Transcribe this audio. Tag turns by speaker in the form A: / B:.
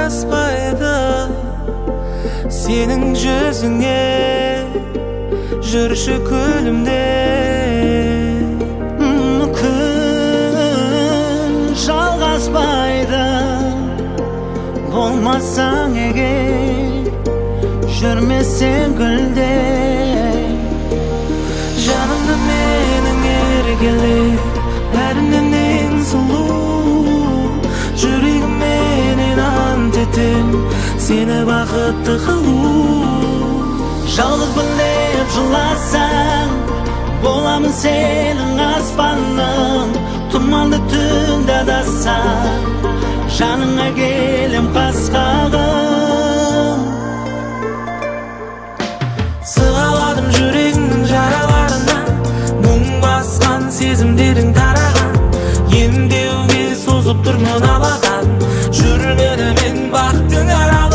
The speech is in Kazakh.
A: жалғаспайды сенің жүзіңе жүрші күлімде.
B: Күн жалғаспайды болмасаң егер жүрмесең гүлде.
A: Жанымды менің еркеле бәрінен ең сұлу жүрегімменен ант етем сені бақытты қылу.
B: Жалғызбын деп жыласаң боламын сенің аспаның. Тұманды түнде адасаң жаныңа келем қасқағым.
A: Сығаладым жүрегіңнің жараларына мұң басқан сезімдерің тараған. Емдеуге созып тұрмын алақан жүрмені мен бақтың аралап.